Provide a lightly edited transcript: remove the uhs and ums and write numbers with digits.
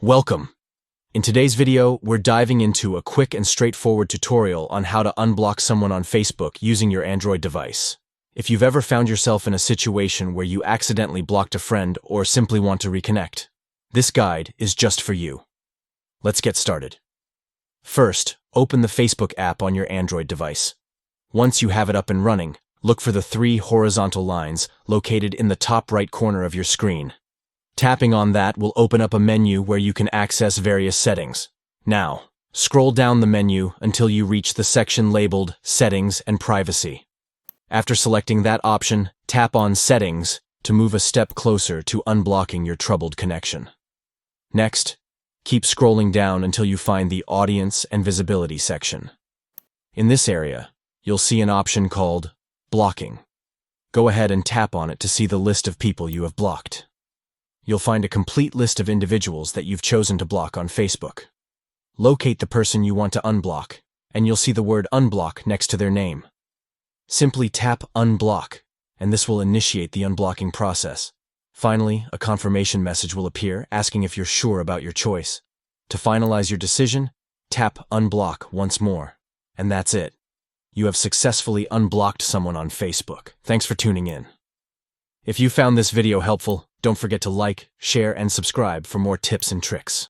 Welcome! In today's video, we're diving into a quick and straightforward tutorial on how to unblock someone on Facebook using your Android device. If you've ever found yourself in a situation where you accidentally blocked a friend or simply want to reconnect, this guide is just for you. Let's get started. First, open the Facebook app on your Android device. Once you have it up and running, look for the 3 horizontal lines located in the top right corner of your screen. Tapping on that will open up a menu where you can access various settings. Now, scroll down the menu until you reach the section labeled Settings and Privacy. After selecting that option, tap on Settings to move a step closer to unblocking your troubled connection. Next, keep scrolling down until you find the Audience and Visibility section. In this area, you'll see an option called Blocking. Go ahead and tap on it to see the list of people you have blocked. You'll find a complete list of individuals that you've chosen to block on Facebook. Locate the person you want to unblock, and you'll see the word Unblock next to their name. Simply tap Unblock, and this will initiate the unblocking process. Finally, a confirmation message will appear asking if you're sure about your choice. To finalize your decision, tap Unblock once more, and that's it. You have successfully unblocked someone on Facebook. Thanks for tuning in. If you found this video helpful, don't forget to like, share, and subscribe for more tips and tricks.